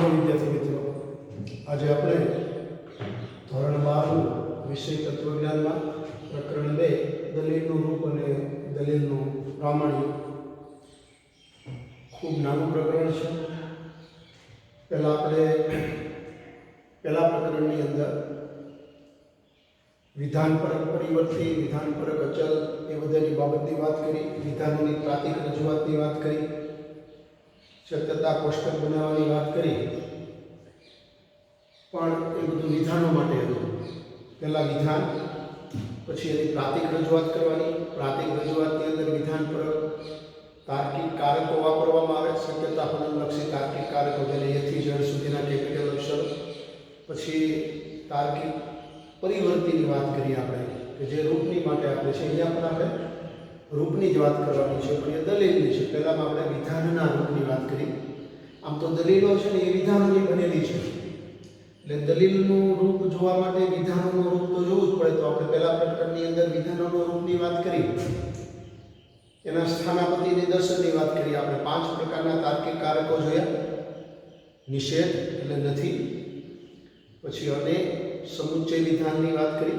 Hello विद्यार्थी मित्रों, आज આપણે ધોરણ 12 વિષય તત્વજ્ઞાન માં પ્રકરણ 2 દલીલનું રૂપ અને દલીલનું પ્રામાણિક ખૂબ નાનું પ્રકરણ છે. પહેલા આપણે પહેલા પ્રકરણની અંદર વિધાનપરક પરિવર્તી, વિધાનપરક અચલ એ બધાની બાબતની વાત કરી, વિધાનોની પ્રાતિક રજૂઆતની વાત કરી, સત્યતા કોષ્ટક બનાવવાની વાત કરી. પણ એ બધું વિધાનો માટે હતું. પહેલાં વિધાન, પછી એની પ્રાતિક રજૂઆત કરવાની. પ્રાતિક રજૂઆતની અંદર વિધાનપરક તાર્કિક કારકો વાપરવામાં આવે, શક્યતા ફલનલક્ષી તાર્કિક કારકો, જેને એથી ઝેડ સુધીના કેપિટલ અક્ષરો. પછી તાર્કિક પરિવર્તીની વાત કરીએ આપણે, કે જે રૂપની માટે આપણે છે. અહીંયા પણ આપણે રૂપની જ વાત કરવાની છે, પણ એ દલીલની છે. પહેલામાં આપણે વિધાનના રૂપની વાત કરી. આમ તો દલીલો છે ને એ વિધાનોની બનેલી છે, એટલે દલીલનું રૂપ જોવા માટે વિધાનોનું રૂપ તો જોવું જ પડે. તો આપણે પહેલા પ્રકરણની અંદર વિધાનોના રૂપની વાત કરી, એના સ્થાનાપતિ નિદર્શનની વાત કરી. આપણે 5 પ્રકારના તાર્કિક કારકો જોયા. નિષેધ એટલે નથી, પછી અને સમુચ્ચય વિધાનની વાત કરી,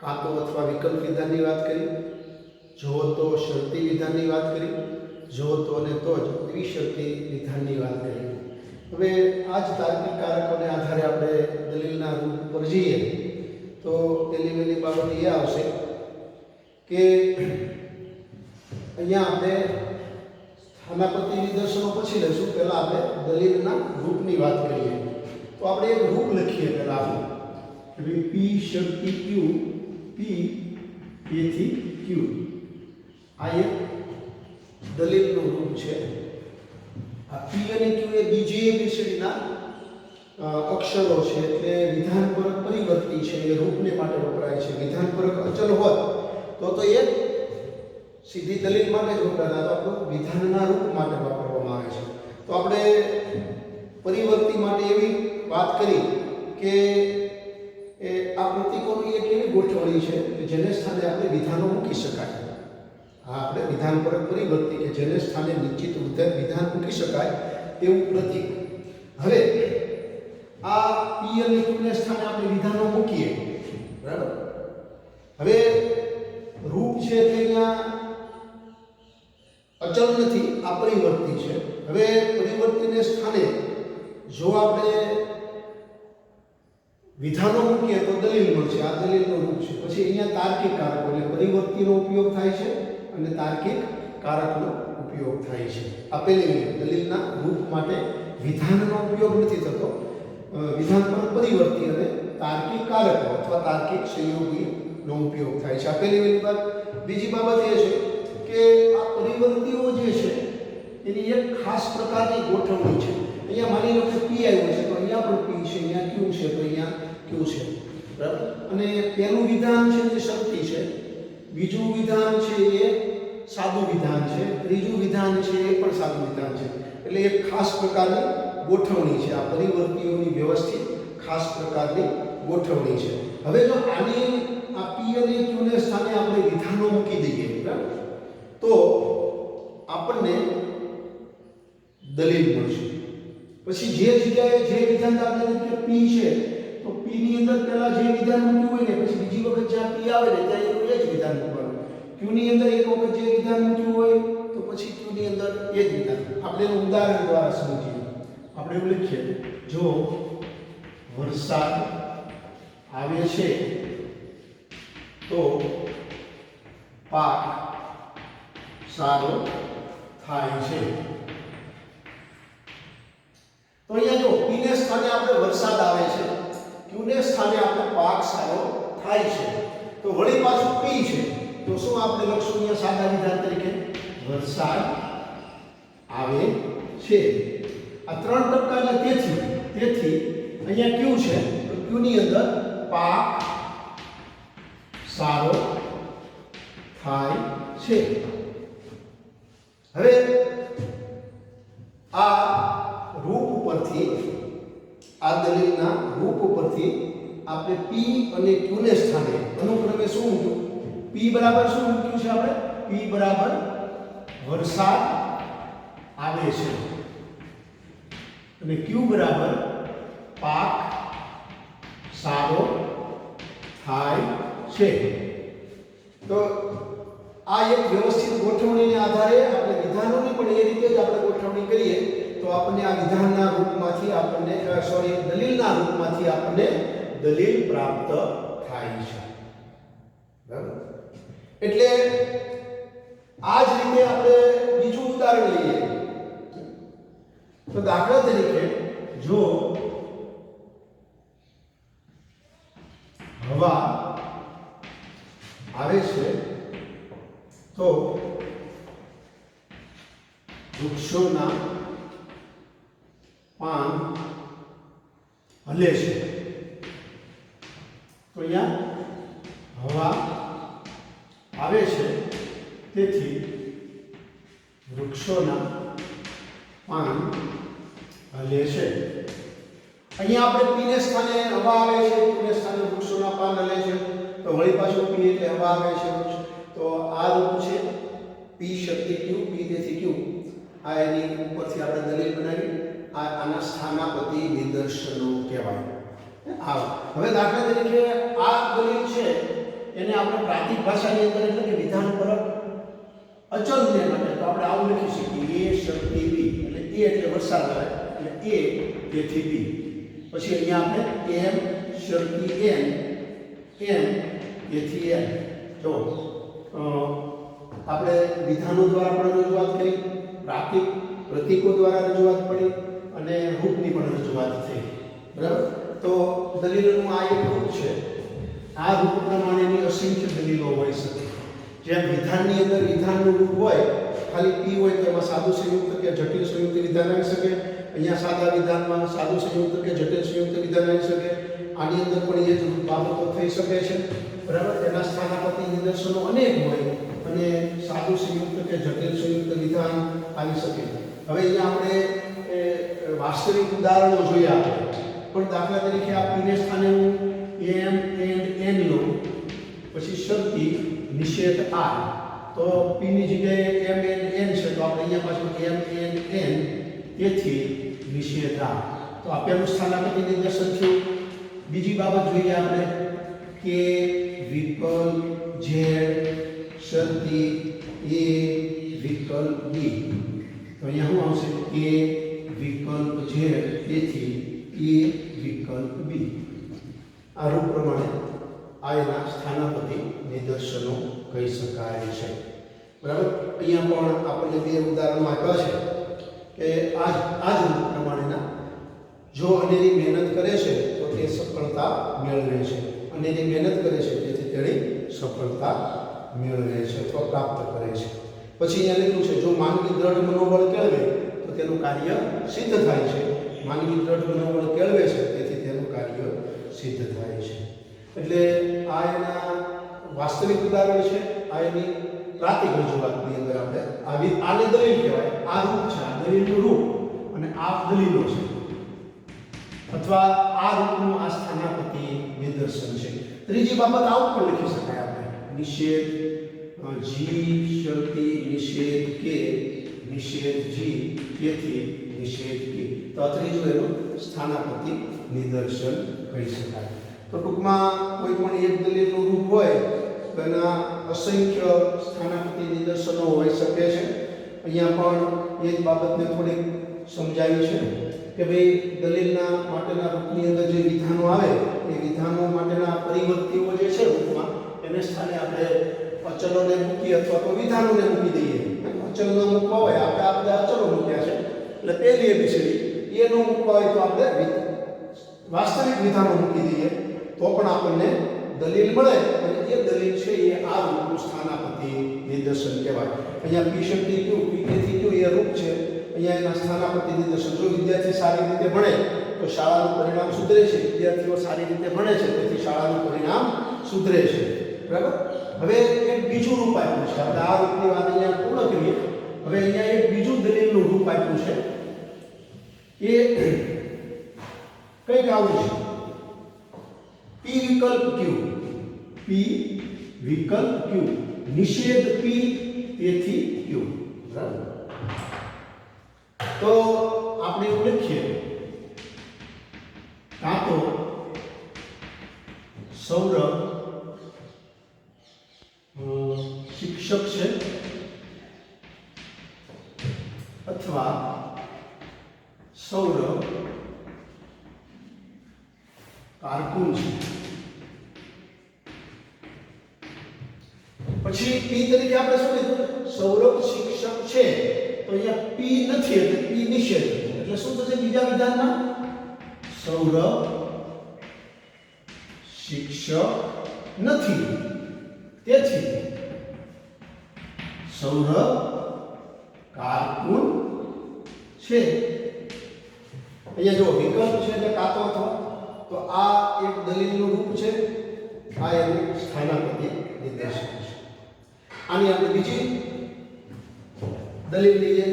કાં તો અથવા વિકલ્પ વિધાનની વાત કરી, જો તો શરતી વિધાનની વાત કરી, જો તો અને તો જ દ્વિશરતી વિધાનની વાત કરી. હવે આ જ તાર્કિક કારકોને આધારે આપણે દલીલના રૂપ પર જઈએ તો પહેલી બાબત એ આવશે કે અહીંયા આપણે સ્થાનાપતિ નિદર્શનો પછી લઈશું. પહેલાં આપણે દલીલના રૂપની વાત કરીએ. તો આપણે એક રૂપ લખીએ પહેલાં. પી શક્તિ ક્યુ, પી એથી ક્યુ, આ એક દલીલનું રૂપ છે. આ પી અને ક્યુ એ બીજી એબીસીડીના અક્ષરો છે, એટલે વિધાનપરક પરિવર્તી છે, એ રૂપને માટે વપરાય છે. વિધાનપરક અચલ હોત તો એ સીધી દલીલ માટે જ વપરાતા, તો આપણું વિધાનના રૂપ માટે વાપરવામાં આવે છે. તો આપણે પરિવર્તી માટે એવી વાત કરી કે આ પ્રતીકોની એક એવી ગોઠવણી છે કે જેને સ્થાને આપણે વિધાનો મૂકી શકાય. હા, આપણે વિધાનપરક પરિવર્તી કે જેને સ્થાને નિશ્ચિત વિધાન મૂકી શકાય એવું પ્રતીક. હવે આ પી અને ક્યુ ને સ્થાને આપણે વિધાનો મૂકીએ, બરાબર. હવે રૂપ છે તે અહીંયા અચલ નથી, આ પરિવર્તી છે. હવે પરિવર્તીને સ્થાને જો આપણે વિધાનો મૂકીએ તો દલીલ મળશે. આ દલીલનું રૂપ છે. પછી અહીંયા તાર્કિક કારકો, એટલે પરિવર્તીનો ઉપયોગ થાય છે અને તાર્કિક કારકનો ઉપયોગ થાય છે. આ પહેલી દલીલના રૂપ માટે વિધાનનો ઉપયોગ નથી થતો, વિધાન પર પરિવર્તી અને તાર્કિક કારકો અથવા તાર્કિક સંયોગીનો ઉપયોગ થાય છે. આ પહેલી વાત. બીજી બાબત એ છે કે આ પરિવર્તીઓ જે છે એની એક ખાસ પ્રકારની ગોઠવણી છે. અહીંયા માની લો કે પી આવ્યો છે, તો અહીંયા પણ પી છે, અહીંયા ક્યુ છે, તો અહીંયા ક્યુ છે, બરાબર. અને પહેલું વિધાન છે એ શરતી છે, બીજું વિધાન છે એ સાદું વિધાન છે, ત્રીજું વિધાન છે એ પણ સાદું વિધાન છે. એટલે એક ખાસ પ્રકારની ગોઠવણી છે. આ પરિવર્તીઓની વ્યવસ્થિત ખાસ પ્રકારની ગોઠવણી છે. હવે જો આની આ પી અને ક્યુ ને સ્થાને આપણે વિધાનો મૂકી દઈએ, બરાબર, તો આપણને દલીલ મળશે. પછી જે જગ્યાએ જે વિધાન, દાખલા તરીકે પી છે તો પી ની અંદર પહેલા જે વિધાન મૂક્યું હોય ને પછી બીજી વખત જ્યાં પી આવે ને ત્યાં એનું એ જ વિધાન મૂકવાનું. ક્યુ ની અંદર એક વખત જે વિધાન મૂક્યું હોય તો પછી ક્યુ ની અંદર એ જ વિધાન. આપણે એનું ઉદાહરણ દ્વારા સમજીએ. આપણે એવું લખીએ, જો વરસાદ આવે છે તો પાક સારો થાય છે. તો અહીંયા જો પી ને સ્થાને આપણે વરસાદ આવે છે, ક્યુ ને સ્થાને આપણે પાક સારો થાય છે. તો વળી પાછું પી છે, તો શું આપણે લખશું અહીંયા સાદા વિધાન તરીકે વરસાદ આવે છે. આ 3 ટપકા એટલે તેથી અહીંયા ક્યુ છે, તો ક્યુ ની અંદર પાક સારો થાય છે. હવે આ રૂપ ઉપરથી, આ દલીલના રૂપ ઉપરથી આપણે પી અને ક્યુ ને સ્થાને અનુક્રમે શું મૂક્યું? પી બરાબર શું મૂક્યું છે આપણે? પી બરાબર વરસાદ આવે છે. અને Q બરાબર પાક સારો થાય છે. તો આ એક વ્યવસ્થિત ગોઠવણીને આધારે આપણે વિધાનોની પણ એ રીતે જ આપણે ગોઠવણી કરીએ તો આપણને આ વિધાનના રૂપમાંથી આપણને દલીલના રૂપમાંથી આપણને દલીલ પ્રાપ્ત થાય છે. બરાબર? એટલે આ જ રીતે આપણે બીજું ઉદાહરણ લઈએ તો દાખલા તરીકે જો હવા આવે છે તો વૃક્ષોના પાન હલે છે. તો અહીંયા હવા આવે છે તેથી વૃક્ષોના પાન હલે છે. અહીંયા આપણે પી ને સ્થાને હવા આવે છે, પી ને સ્થાને વૃક્ષોના પાન હલે છે. તો વળી પાછું પી એટલે હવા આવે છે. તો આ રૂપ છે પી શક્તિ ક્યુ, પી તેથી ક્યુ. આ એની ઉપરથી આપણે દલીલ બનાવી. આના સ્થાનાપતિ નિદર્શનો કહેવાય. હવે દાખલા તરીકે આ દલીલ છે એને આપણે પ્રાતિક ભાષાની અંદર એટલે કે વિધાન પરક અચલને માટે તો આપણે આવું લખી શકીએ a શક્તિ b. એટલે a એટલે વરસાદ આવે એટલે a તેથી b. પછી અહીંયા આપણે m શક્તિ n તેથી n. જો આપણે વિધાનો દ્વારા પણ રજૂઆત કરી, પ્રાતિક પ્રતીકો દ્વારા રજૂઆત કરી અને રૂપની પણ રજૂઆત થઈ. બરાબર? તો દલીલોનું આ એક રૂપ છે. આ રૂપ પ્રમાણેની અસંખ્ય દલીલો હોઈ શકે. જેમ વિધાનની અંદર વિધાનનું રૂપ હોય, ખાલી p હોય તો એમાં સાદું સંયુક્ત કે જટિલ સંયુક્ત વિધાન આવી શકે. અહીંયા સાદા વિધાનમાં સાદું સંયુક્ત કે જટિલ સંયુક્ત વિધાન આવી શકે. આની અંદર પણ એ જ બાબતો થઈ શકે છે. બરાબર? એના સ્થાનાપતિ નિદર્શનો અનેક હોય અને સાદું સંયુક્ત કે જટિલ સંયુક્ત વિધાન આવી શકે. હવે અહીંયા આપણે વાસ્તવિક ઉદાહરણો જોયા. પણ દાખલા તરીકે આ પી ને સ્થાને હું m and n લો, પછી શરતી નિષેધ r. તો p ની જગ્યાએ m and n છે તો આપણે અહીંયા પાછું m and n તેથી નિષેધ r. તો આપેલું સ્થાનાપતિ નિદર્શન થયું. બીજી બાબત જોઈએ આપણે કે વિકલ્પ z શરતી a વિકલ્પ b. તો અહીંયા શું આવશે કે વિકલ્પ z તેથી a વિકલ્પ b. આ રૂપ પ્રમાણે આ એના સ્થાનાપતિ નિદર્શનો કહી શકાય છે. બરાબર? અહીંયા પણ આપણને બે ઉદાહરણો આપ્યા છે કે આ જ રૂપ પ્રમાણેના જો અનેરી મહેનત કરે છે તો તે સફળતા મેળવે છે, અનેરી મહેનત કરે છે તેથી તેની સફળતા મેળવે છે અથવા પ્રાપ્ત કરે છે. પછી અહીંયા લખ્યું છે જો માનવી દ્રઢ મનોબળ કેળવે તો તેનું કાર્ય સિદ્ધ થાય છે. માનવી દ્રઢ મનોબળ કેળવે છે તેથી તેનું કાર્ય સિદ્ધ થાય છે. એટલે આ એના વાસ્તવિક ઉદાહરણ છે. આ એની પ્રાતિક રજૂઆતની અંદર આપણે આને દલીલ કહેવાય. આ રૂપ છે, આ દલીલનું રૂપ અને આ દલીલો છે. અથવા આ રૂપનું આ સ્થાનાપતિ નિદર્શન છે. ત્રીજી બાબત આવું પણ લખી શકાય આપણે નિષેધ g શરતી નિષેધ k નિષેધ g તેથી નિષેધ k. તો આ ત્રીજું એનું સ્થાનાપતિ નિદર્શન કહી શકાય. તો ટૂંકમાં કોઈ પણ એક દલીલનું રૂપ હોય તો એના અસંખ્ય સ્થાનાપતિ નિદર્શનો હોઈ શકે છે. અહીંયા પણ એ જ બાબતને થોડીક સમજાવી છે કે ભાઈ દલીલના માટેના રૂપની અંદર જે વિધાનો આવે એ વિધાનો માટેના પરિવર્તીઓ જે છે રૂપમાં એને સ્થાને આપણે અચલોને મૂકી અથવા તો વિધાનોને મૂકી દઈએ. અચલનો મૂકવા હોય આપણે અચલો મૂક્યા છે એટલે પહેલી એબીસીડી એનો મૂકવા હોય તો આપણે વાસ્તવિક વિધાનો મૂકી દઈએ તો પણ આપણને દલીલ મળે અને એ દલીલ છે એ આ રૂપનું સ્થાનાપતિ નિદર્શન કહેવાય. અહીંયા પી શક્તિ ક્યુ, પી તેથી ક્યુ એ રૂપ છે. અહીંયા એના સ્થાનાપતિ નિદર્શન. જો વિદ્યાર્થી સારી રીતે ભણે તો શાળાનું પરિણામ સુધરે છે. વિદ્યાર્થીઓ સારી રીતે ભણે છે તેથી શાળાનું પરિણામ સુધરે છે. બરાબર? હવે એક બીજું રૂપ આપ્યું છે. આપણે આ રૂપની વાત અહીંયા પૂર્ણ કરીએ. હવે અહીંયા એક બીજું દલીલનું રૂપ આપ્યું છે. એ કંઈક આવું છે પી વિકલ્પ ક્યુ, પી વિકલ્પ ક્યુ નિષેધ પી તેથી ક્યુ. બરાબર? તો આપણે એવું લખીએ શિક્ષક છે અથવા સૌરભ કારકુન છે. પછી પી તરીકે આપણે શું લીધું? સૌરભ શિક્ષક છે, તો અહીંયા પી નથી એટલે પી નિષેધ. એટલે શું થશે બીજા વિધાનમાં? સૌરભ શિક્ષક નથી, તેથી સૌરભ કારકુન છે. અહીંયા જો વિકલ્પ છે એટલે કાતો અથવા, તો આ એક દલીલનું રૂપ છે, આ એનું સ્થાનાપતિ નિર્દેશક છે. આની આપણે બીજી દલીલ લઈએ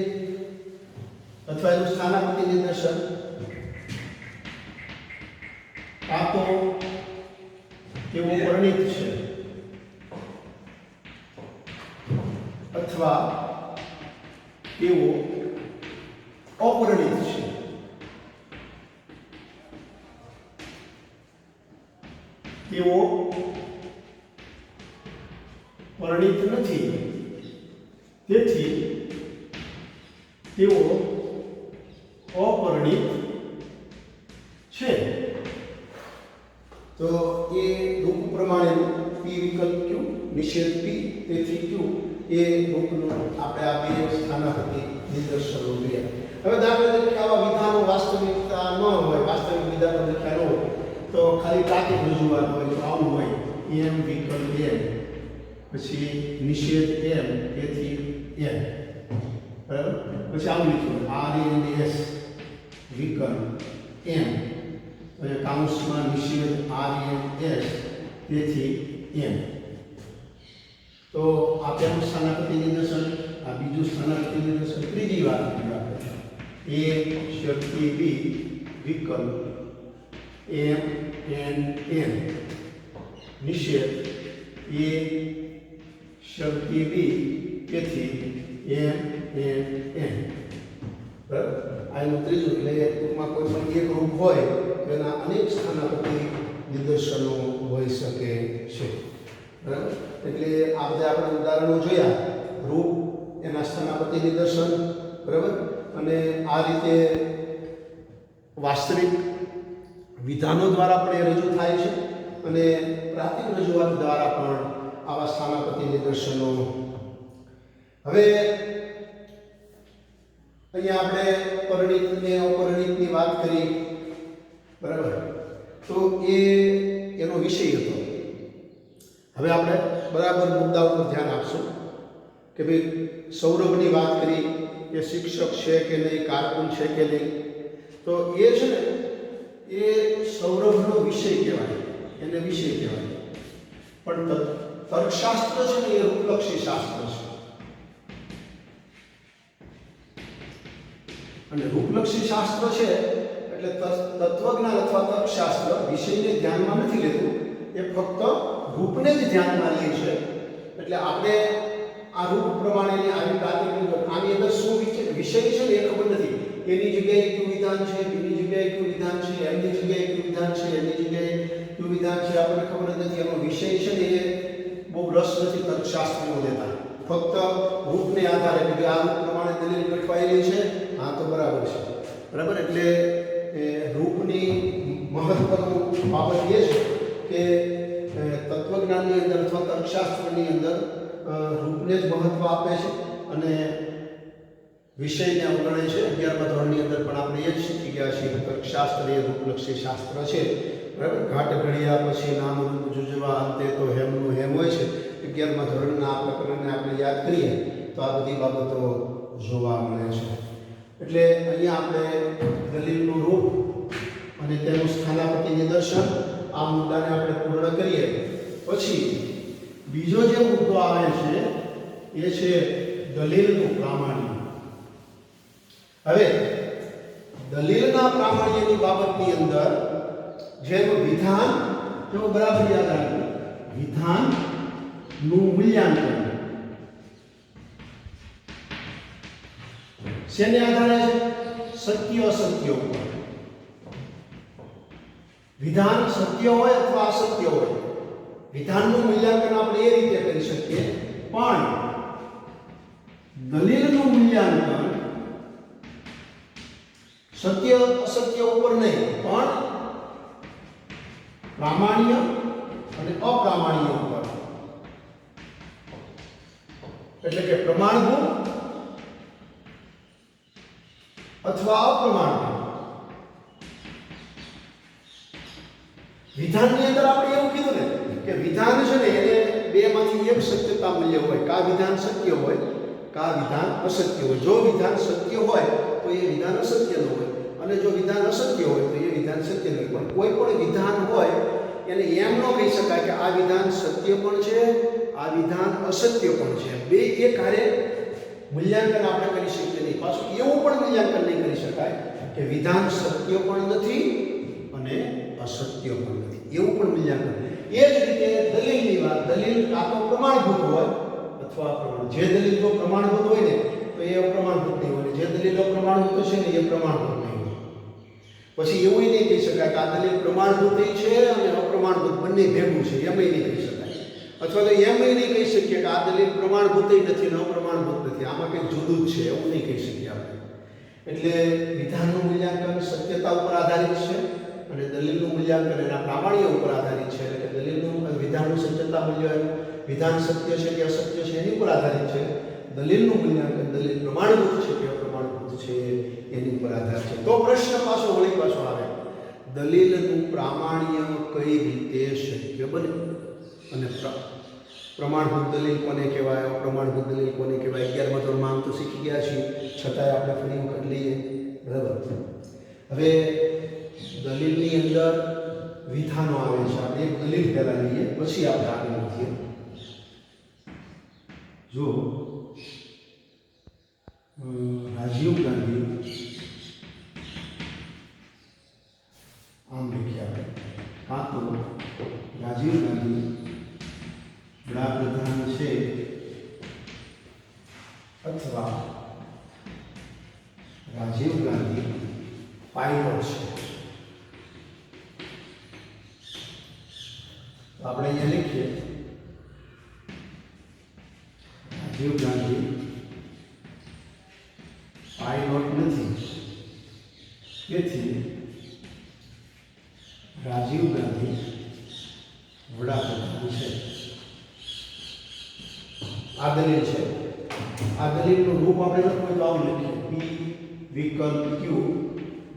અથવા એનું સ્થાનાપતિ નિર્દેશન. કાતો તેઓ પરિણિત છે અથવા તેઓ અપરિણિત છે. તેઓ પરિણિત નથી, તેથી તેઓ અપરિણિત છે. તો એ રૂપ પ્રમાણેનું પી વિકલ્પ ક્યુ નિષેધ પી, તેથી ક્યુ એ રૂપનું આપણે આ બે સ્થાનાપતિ નિદર્શનો જોયા. હવે દાખલા તરીકે આવા વિધાનો વાસ્તવિકતા ન હોય, વાસ્તવિક વિધાનો લખ્યા ન હોય, તો ખાલી તાકીદ રજૂઆત હોય, તો આવું હોય એમ વિકલ્પ એમ, પછી નિષેધ એમ, તેથી એમ, બરાબર. પછી આવું લખ્યું આર એન એસ વિકલ્પ એમ, અને કાઉન્સમાં નિષેધ આર એન એસ, તેથી એમ. તો આ પહેલું સ્થાનાપતિ નિદર્શન, આ બીજું સ્થાનાપતિ નિદર્શન. ત્રીજી વાત એ શક્તિ બી વિકલ્પ એમ એન એન નિષેધ એ શક્તિ બી, તેથી એમ એન એન, બરાબર. આનું ત્રીજું એટલે ટૂંકમાં કોઈ પણ એક રૂપ હોય તેના અનેક સ્થાનાપતિ નિદર્શનો હોઈ શકે છે, બરાબર. એટલે આ બધા આપણે ઉદાહરણો જોયા, રૂપ, એના સ્થાનાપતિ નિદર્શન, બરાબર. અને આ રીતે વાસ્તવિક વિધાનો દ્વારા પણ એ રજૂ થાય છે, અને પ્રાતિક રજૂઆત દ્વારા પણ આવા સ્થાનાપતિ નિદર્શનો. હવે અહીંયા આપણે પરિણિત અને અપરિણિતની વાત કરી, બરાબર. તો એનો વિષય હતો. હવે આપણે બરાબર મુદ્દા ઉપર ધ્યાન આપશું કે ભાઈ સૌરભની વાત કરી કે શિક્ષક છે કે નહીં, કારકુન છે કે નહીં. તો એ છે ને એ સૌરભનો વિષય કહેવાય, એને વિષય કહેવાય. પણ તર્કશાસ્ત્ર છે ને એ રૂપલક્ષી શાસ્ત્ર છે, અને રૂપલક્ષી શાસ્ત્ર છે એટલે તત્વજ્ઞાન અથવા તર્કશાસ્ત્ર વિષયને ધ્યાનમાં નથી લેતું, એ ફક્ત રૂપને જ ધ્યાનમાં લે છે. એટલે આપણે આ રૂપ પ્રમાણેની આવી પ્રાતિક આની અંદર શું વિષય છે ને એ ખબર નથી. એની જગ્યાએ કયું વિધાન છે, બીની જગ્યાએ કયું વિધાન છે, એમની જગ્યાએ કયું વિધાન છે, એની જગ્યાએ કયું વિધાન છે, આપણને ખબર જ નથી. એનો વિષય છે ને એ બહુ રસ નથી તર્કશાસ્ત્રીઓ દેતા. ફક્ત રૂપને આધારે કે આ રૂપ પ્રમાણે દલીલ ગોઠવાયેલી છે, હા તો બરાબર છે, બરાબર. એટલે રૂપની મહત્વનું બાબત એ છે કે તત્વજ્ઞાનની અંદર અથવા તર્કશાસ્ત્રની અંદર રૂપને જ મહત્વ આપે છે અને વિષયને અવગણે છે. 11મા ધોરણની અંદર પણ આપણે એ જ શીખી ગયા છીએ કે તર્કશાસ્ત્ર એ રૂપલક્ષી શાસ્ત્ર છે, બરાબર. ઘાટ ઘડિયા પછી નામ રૂપ જુજવા અંતે તો હેમનું હેમ હોય છે. 11મા ધોરણના આ પ્રકરણને આપણે યાદ કરીએ તો આ બધી બાબતો જોવા મળે છે. એટલે અહીંયા આપણે દલીલનું રૂપ અને તેનું સ્થાનાપતિ નિદર્શન આ મુદ્દાને આપણે પૂર્ણ કરીએ. પછી બીજો જે મુદ્દો આવે છે એ છે દલીલનું પ્રામાણ્ય. હવે દલીલના પ્રામાણ્યની બાબતની અંદર જેમ વિધાન, જો બરાબર યાદ રાખજો, વિધાનનું મૂલ્યાંકન શેને આધારે છે? સત્ય અસત્ય ઉપર. વિધાન સત્ય હોય અથવા અસત્ય હોય, વિધાનનું મૂલ્યાંકન આપણે એ રીતે કરી શકીએ, પણ દલીલનું મૂલ્યાંકન સત્ય અસત્ય ઉપર નહીં પણ પ્રામાણ્ય અને અપ્રામાણ્ય ઉપર, એટલે કે પ્રમાણભૂત અથવા અપ્રમાણભૂત. વિધાનની અંદર આપણે એવું કીધું ને કે વિધાન છે ને એને બેમાંથી એક સત્યતા મૂલ્ય હોય. કા વિધાન સત્ય હોય, કા વિધાન અસત્ય હોય. જો વિધાન સત્ય હોય તો એ વિધાન અસત્ય ન હોય, અને જો વિધાન અસત્ય હોય તો એ વિધાન સત્ય ન હોય. પણ કોઈ પણ વિધાન હોય એને એમ ન કહી શકાય કે આ વિધાન સત્ય પણ છે, આ વિધાન અસત્ય પણ છે. બે એક હારે મૂલ્યાંકન આપણે કરી શકીએ નહીં. પાછું એવું પણ મૂલ્યાંકન નહીં કરી શકાય કે વિધાન સત્ય પણ નથી અને અસત્ય પણ નથી, એવું પણ મૂલ્યાંકન. એ જ રીતે દલીલની વાત, દલીલ કાં તો પ્રમાણભૂત હોય અથવા અપ્રમાણભૂત. જે દલીલ જો પ્રમાણભૂત હોય ને તો એ અપ્રમાણભૂત નહીં હોય, જે દલીલ અપ્રમાણભૂત હશે ને એ પ્રમાણભૂત નહીં હોય. પછી એવું નહીં કહી શકાય કે આ દલીલ પ્રમાણભૂત છે અને અપ્રમાણભૂત બંને ભેગું છે, એમ નહીં કહી શકાય. અથવા તો એમ નહીં કહી શકીએ કે આ દલીલ પ્રમાણભૂત નથી અને અપ્રમાણભૂત નથી, આમાં કંઈક જુદું જ છે, એવું નહીં કહી શકીએ આપણે. એટલે વિધાનનું મૂલ્યાંકન સત્યતા ઉપર આધારિત છે અને દલીલનું મૂલ્યાંકન એના પ્રામાણ્ય ઉપર આધારિત છે. એટલે કે દલીલનું વિધાનનું સત્યતા મૂલ્ય વિધાન સત્ય છે કે અસત્ય છે એની ઉપર આધારિત છે. દલીલનું મૂલ્યાંકન દલીલ પ્રમાણભૂત છે કે અપ્રમાણભૂત છે એની ઉપર આધારિત છે. તો પ્રશ્ન પાછો વળી પાછો આવે, દલીલનું પ્રામાણ્ય કઈ રીતે શક્ય બને? અને પ્રમાણભૂત દલીલ કોને કહેવાય, અપ્રમાણભૂત દલીલ કોને કહેવાય? 11મા ધોરણમાં આમ તો શીખી ગયા છીએ, છતાંય આપણે ફરી વખત લઈએ, બરાબર. હવે દલીલની અંદર વિધાનો આવે છે. આપણે એક દલીલ પહેલા લઈએ પછી આપણે આગળ વધીએ. જો રાજીવ ગાંધી આમ લખીએ આપણે, કાં તો રાજીવ ગાંધી વડાપ્રધાન છે અથવા રાજીવ ગાંધી પાયલોટ છે. આપણે અહીંયા લખીએ રાજીવ ગાંધી પાયલોટ નથી, તેથી રાજીવ ગાંધી વડાપ્રધાન છે. આ દલીલ છે. આ દલીલનું રૂપ આપણે લખવું તો આવું લખીએ, પી વિકલ્પ ક્યુ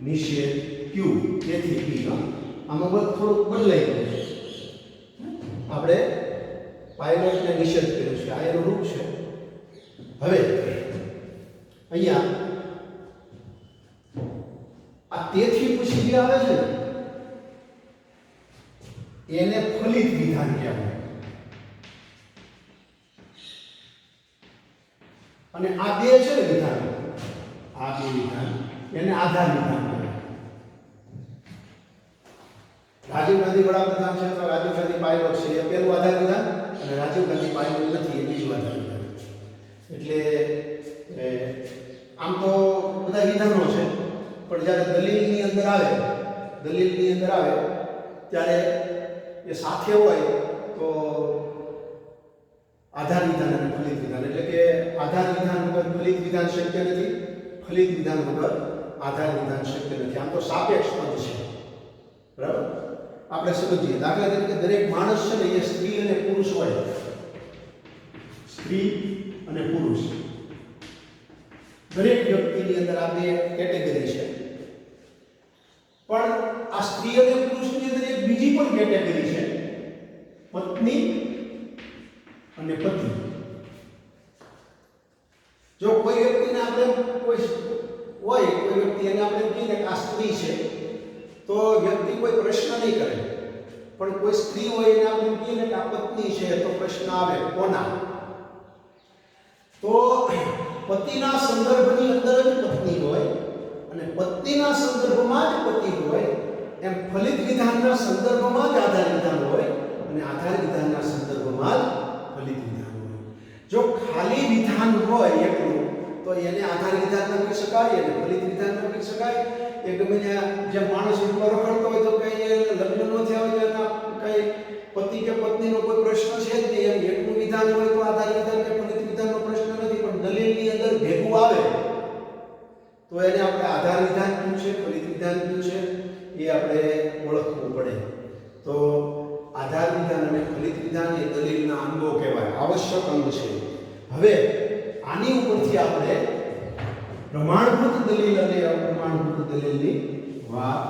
નિષેધ ક્યુ, તેથી પી. આમાં બધું થોડુંક બદલાઈ ગયું છે. આપણે પાયલોટને નિષેધ કર્યો છે, આ એનું રૂપ છે. હવે અહીંયા આ તેથી પછી જે આવે છે એને ફલિત વિધાન કહેવાય, અને આ બે છે ને વિધાન, આ બે વિધાન એને આધાર વિધાન કહેવાય. રાજીવ ગાંધી વડાપ્રધાન છે તો રાજીવ ગાંધી પાયલોટ છે એ પહેલું આધાર વિધાન, અને રાજીવ ગાંધી પાયલોટ નથી એ બીજું આધાર વિધાન. એટલે આમ તો બધા વિધાનો છે, પણ જ્યારે દલીલની અંદર આવે ત્યારે એ સાથે હોય તો આધાર વિધાન અને ફલિત વિધાન. એટલે કે આધાર વિધાન વગર ફલિત વિધાન શક્ય નથી, ફલિત વિધાન વગર આધાર વિધાન શક્ય નથી. આમ તો સાપેક્ષ પદ છે, બરાબર. આપણે સમજીએ, દાખલા તરીકે દરેક માણસ છે ને એ સ્ત્રી અને પુરુષ હોય, સ્ત્રી અને પુરુષ દરેક વ્યક્તિની અંદર આ બે કેટેગરી છે. પણ આ સ્ત્રી અને પુરુષની અંદર એક બીજી પણ કેટેગરી છે, પત્ની અને પતિ. જો કોઈ વ્યક્તિને આપણે કોઈ વ્યક્તિ એને આપણે કહીએ કે આ સ્ત્રી છે તો વ્યક્તિ કોઈ પ્રશ્ન નહીં કરે, પણ કોઈ સ્ત્રી હોય એને આપણે કહીએ કે આ પત્ની છે તો પ્રશ્ન આવે કોના? તો પતિના સંદર્ભની અંદર જ પત્ની હોય અને પત્નીના સંદર્ભમાં જ પતિ હોય, એમ ફલિત વિધાનના સંદર્ભમાં જ આધાર વિધાન હોય અને આધાર વિધાનના સંદર્ભમાં જ ફલિત વિધાન હોય. જો ખાલી વિધાન હોય એકલું તો એને આધાર વિધાન ન કહી શકાય, એને ફલિત વિધાન ન કહી શકાય. એ ગમે જે માણસ ઉપર રખડતો હોય તો કઈ લગ્ન ન થયા હોય તો કઈ પતિ કે પત્નીનો કોઈ પ્રશ્ન છે જ નહીં, એમ એકલું વિધાન હોય તો આધાર વિધાન કે ફલિત વિધાનનો પ્રશ્ન નથી. પણ દલીલની અંદર વિધાન કયું છે એ આપણે ઓળખવું પડે. તો આધાર વિધાન અને ફલિત વિધાન એ દલીલના અંગો કહેવાય, આવશ્યક અંગ છે. હવે આની ઉપરથી આપણે પ્રમાણભૂત દલીલ અને અપ્રમાણભૂત દલીલની વાત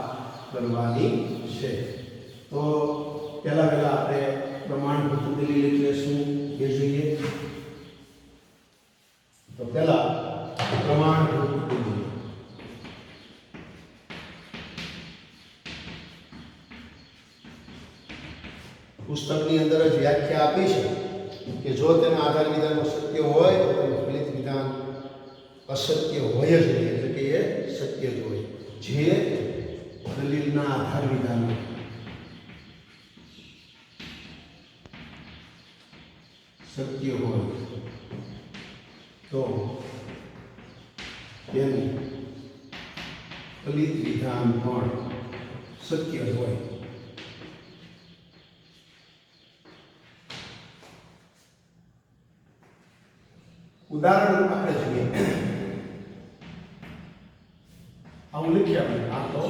કરવાની છે. તો પહેલા આપણે પ્રમાણભૂત દલીલ એટલે શું એ જોઈએ. તો પહેલા પ્રમાણભૂત દલીલ. પુસ્તકની અંદર જ વ્યાખ્યા આપી છે કે જો તેના આધાર વિધાનો સત્ય હોય તો તેનું ફલિત વિધાન અસત્ય હોય જ નહીં, એટલે કે એ સત્ય જ હોય. જે દલીલના આધાર વિધાનો સત્ય હોય તો તેનું ફલિત વિધાન પણ સત્ય જ હોય. ઉદાહરણ આપણે જોઈએ. આવું લખીએ આપણે. આ તો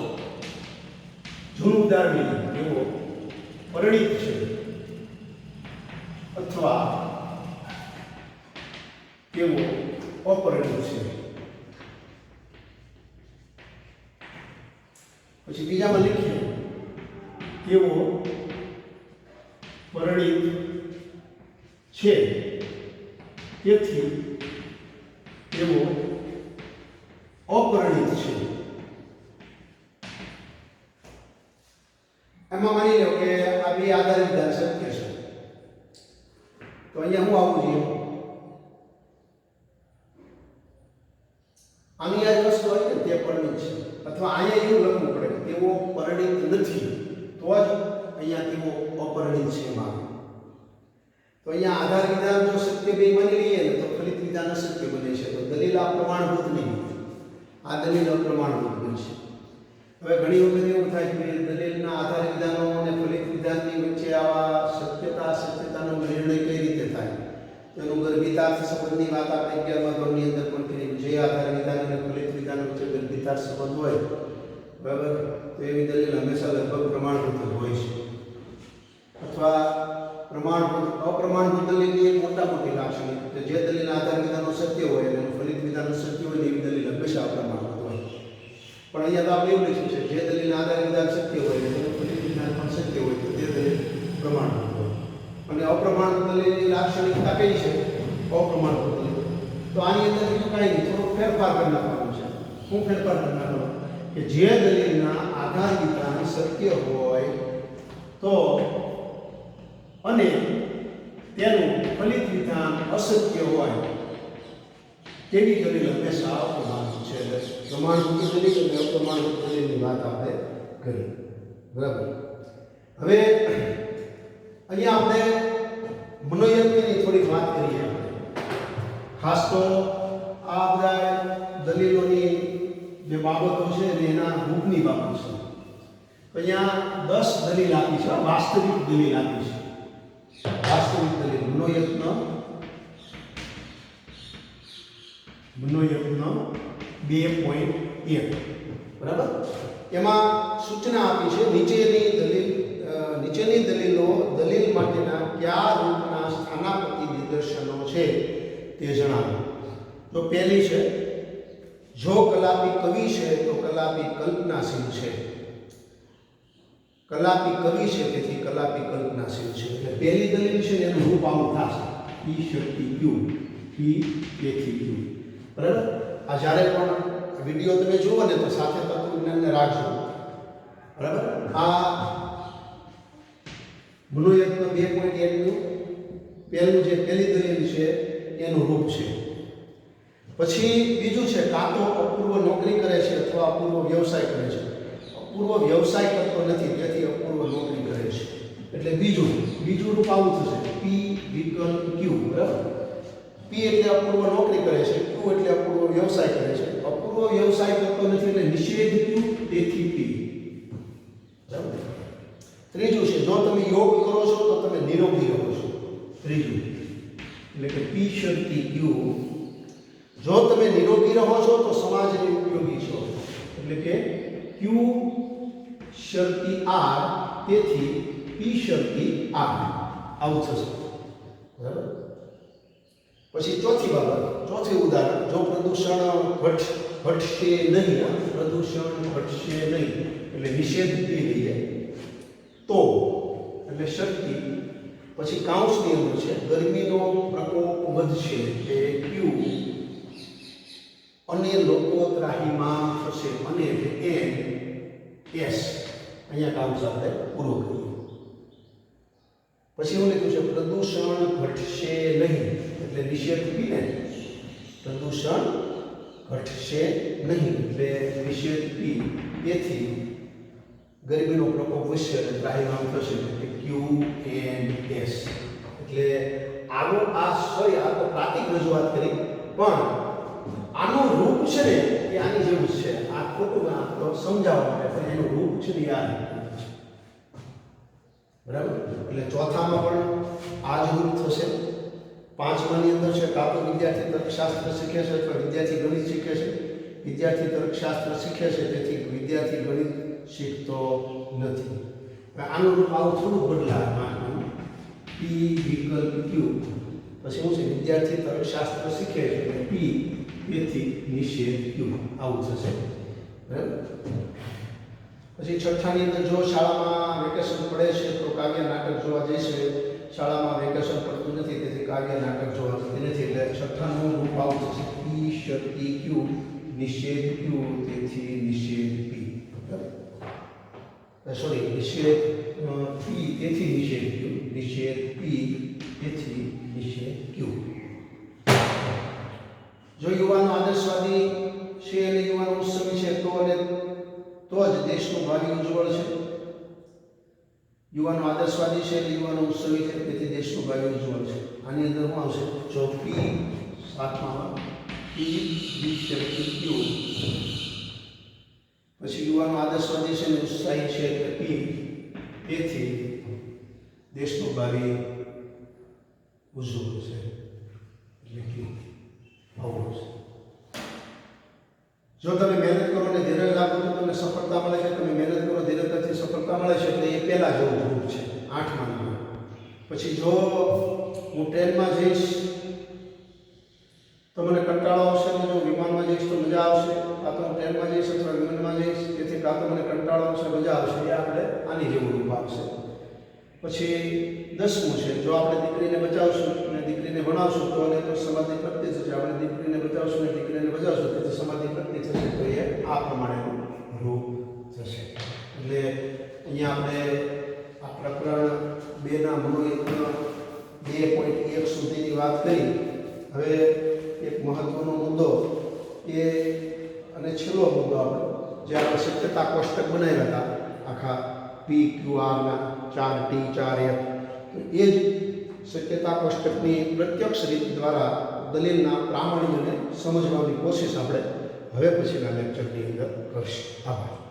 જૂનું ઉદાહરણ લઈએ. તેઓ પરિણીત છે અથવા તેઓ અપરિણીત છે. પછી બીજામાં લખીએ તેઓ પરિણીત છે તેથી તેઓ અપરિણીત છે. એમાં માની લો કે આ બે આધાર વિધાન સત્ય છે. તો અહીંયા શું આવવું જોઈએ? આની આ વસ્તુ હોય ને તે પરિણીત છે, અથવા અહીંયા એવું લખવું પડે કે તેઓ પરિણીત નથી, તો જ અહીંયા તેઓ અપરિણીત છે એમાં. તો અહીંયા આધાર વિધાન જો સત્ય બે માની લઈએ ને તો ફલિત વિધાન અસત્ય બને છે. તો દલીલ આ પ્રમાણભૂત નહીં, આ દલીલ અપ્રમાણભૂત બનશે. હવે ઘણી વખત એવું થાય કે દલીલના આધાર વિધાનો અને ફલિત વિધાનની વચ્ચે આવા સત્યતાનો નિર્ણય કઈ રીતે થાય? તો એનું ગર્ભિતાર્થ સંબંધની વાત આપણે 11મા ધોરણની અંદર પણ કરી. જે આધાર વિધાન અને ફલિત વિધાન વચ્ચે ગર્ભિતાર્થ સંબંધ હોય, બરાબર, તો એવી દલીલ હંમેશા લગભગ પ્રમાણભૂત જ હોય છે. અથવા અપ્રમાણભૂત દલીલની એક મોટી લાક્ષણિકતા કે જે દલીલના આધાર વિધાનો સત્ય હોય અને એનું ફલિત વિધાન સત્ય હોય એવી દલીલ હંમેશા અપ્રમાણભૂત હોય. પણ અહીંયા તો આપણે એવું લખ્યું છે જે દલીલના આધાર વિધાન સત્ય હોય અને એનું ફલિત વિધાન પણ સત્ય હોય તો તે દલીલ પ્રમાણભૂત હોય. અને અપ્રમાણભૂત દલીલની લાક્ષણિકતા કઈ છે? અપ્રમાણભૂત દલીલ. તો આની અંદર બીજું કાંઈ નહીં, થોડો ફેરફાર કરી નાખવાનો છે. શું ફેરફાર કરી નાખવાનો? કે જે દલીલના આધાર વિધાન સત્ય હોય તો અને તેનું ફલિત વિધાન અસત્ય હોય તેવી દલીલ હંમેશા અપ્રમાણભૂત છે. પ્રમાણભૂત દલીલ અને અપ્રમાણભૂત દલીલની વાત આપણે કરી, બરાબર. હવે અહીંયા આપણે મનોયજ્ઞની થોડીક વાત કરીએ. ખાસ તો આ બધા દલીલોની જે બાબતો છે ને એના રૂપની બાબત છે. અહીંયા 10 દલીલ આપી છે, વાસ્તવિક દલીલ આપી છે. વાસ્તવિક દલીલ મનોયજ્ઞ 2.1, બરાબર. એમાં સૂચના આપી છે નીચેની દલીલો દલીલ માટેના કયા રૂપના સ્થાનાપતિ નિદર્શનો છે તે જણાવો. તો પહેલી છે, જો કલાપી કવિ છે તો કલાપી કલ્પનાશીલ છે. કલાપી કવિ છે તેથી કલાપી કલ્પનાશીલ છે. એટલે પહેલી દલીલ છે એનું રૂપ આવું થશે: પી શક્તિ ક્યુ, પી તેથી ક્યુ, બરાબર. આ જ્યારે પણ વિડીયો તમે જુઓ ને તો સાથે તત્વજ્ઞાનને રાખજો, બરાબર. આ મનોયજ્ઞ 2.1 નું પહેલી દલીલ છે એનું રૂપ છે. પછી બીજું છે, કાં તો અપૂર્વ નોકરી કરે છે અથવા અપૂર્વ વ્યવસાય કરે છે. અપૂર્વ વ્યવસાય કરતો નથી તેથી અપૂર્વ નોકરી કરે છે. એટલે બીજું રૂપ આવું થશે: પી વિકલ્પ ક્યુ, બરાબર. પી એટલે અપૂર્વ નોકરી કરે છે, ક્યુ એટલે અપૂર્વ વ્યવસાય કરે છે. અપૂર્વ વ્યવસાય કરતો નથી એટલે નિષેધ ક્યુ તેથી પી, બરાબર. ત્રીજું છે, જો તમે યોગ કરો છો તો તમે નિરોગી રહો છો. ત્રીજું એટલે કે પી શક્તિ ક્યુ, જો તમે નિરોગી રહો છો તો સમાજને ઉપયોગી છો. એટલે કે Q શરતી R તેથી P શરતી R આવું થશે બરાબર. પછી ચોથી બાબત, ચોથું ઉદાહરણ, જો પ્રદૂષણ ઘટશે નહીં, પ્રદૂષણ ઘટશે નહીં એટલે નિષેધ P લઈ જાય તો એટલે શરતી પછી કાઉન્સની અંદર છે ગરમીનો પ્રકોપ વધશે એટલે Q અને લોકો ત્રાહીમાં થશે અને એટલે N S અહીંયા કાઉન્સ આપણે પૂરો કરીએ. પછી એવું લખ્યું છે પ્રદૂષણ ઘટશે નહીં એટલે નિષેધ P ને પ્રદૂષણ ઘટશે નહીં એટલે નિષેધ P તેથી ગરમીનો પ્રકોપ વધશે અને ત્રાહીમામ થશે એટલે Q N S. એટલે આનું આ તો પ્રાતિક રજૂઆત કરી પણ આનું રૂપ છે ને એ આની જેવું છે. આ ખોટું તો સમજાવવા માટે પણ એનું રૂપ છે ને આ બરાબર. એટલે ચોથામાં પણ આ જ રૂપ થશે. પાંચમાની અંદર છે કાં તો વિદ્યાર્થી તર્કશાસ્ત્ર શીખે છે અથવા વિદ્યાર્થી ગણિત શીખે છે. વિદ્યાર્થી તર્કશાસ્ત્ર શીખે છે તેથી વિદ્યાર્થી ગણિત શીખતો નથી. આનું રૂપ આવું થોડું બદલાય. P વિકલ્પ Q પછી શું છે વિદ્યાર્થી તર્કશાસ્ત્ર શીખે છે એટલે P તેથી નિષેધ Q આવું થશે બરાબર. પછી છઠ્ઠાની અંદર જો શાળામાં વેકેશન પડે છે તો કાવ્ય નાટક જોવા જઈશે. શાળામાં વેકેશન પડતું નથી તેથી કાવ્ય નાટક જોવા જતી નથી એટલે છઠ્ઠાનું રૂપ આવું થશે P શરતી Q નિષેધ Q તેથી નિષેધ P બરાબર. સોરી નિષેધ P તેથી નિષેધ Q નિષેધ P તેથી નિષેધ Q. જો યુવાનો આદર્શવાદી છે અને યુવાનો ઉત્સવી છે તો જ દેશનું ભાવિ ઉજ્જવળ છે. યુવાનો આદર્શવાદી છે અને યુવાનો ઉત્સવી છે તેથી દેશનું ભાવિ ઉજ્જવળ છે. આની અંદર શું આવશે જો P સાતમામાં P શરતી Q પછી યુવાનો આદર્શવાદી છે અને ઉત્સાહી છે એટલે P તેથી દેશનું ભાવિ ઉજ્જવળ છે એટલે Q આવું છે. જો તમે મહેનત કરો અને ધીરજ રાખો તો તમને સફળતા મળે છે. તમે મહેનત કરો ધીરજથી સફળતા મળે છે એટલે એ પહેલા જેવું રૂપ છે આઠમાનું. પછી જો હું ટ્રેનમાં જઈશ તો મને કંટાળો આવશે અને જો વિમાનમાં જઈશ તો મજા આવશે. કાં તો હું ટ્રેનમાં જઈશ અથવા વિમાનમાં જઈશ તેથી કાં તો મને કંટાળો આવશે મજા આવશે. એ આપણે આની જેવું રૂપ આવશે. પછી 10મું છે જો આપણે દીકરીને બચાવશું અને દીકરીને ભણાવશું તો અને તો સમાધિ પ્રત્યે થશે. આપણે દીકરીને બચાવશું અને દીકરીને બચાવશું તો સમાધિ પ્રત્યે થશે તો એ આ પ્રમાણેનું રૂપ થશે. એટલે અહીંયા આપણે આ પ્રકરણ 2ના મનોયત્ન 2.1 સુધીની વાત કરી. હવે એક મહત્વનો મુદ્દો એ અને છેલ્લો મુદ્દો આપણે જે આપણે શક્યતા કોષ્ટક બનાવ્યા હતા આખા PQRના 4T 4F તો એ જ શક્યતા કોષ્ટકની પ્રત્યક્ષ રીત દ્વારા દલીલના પ્રામાણ્યને સમજવાની કોશિશ આપણે હવે પછીના લેક્ચરની અંદર કરશું. આભાર.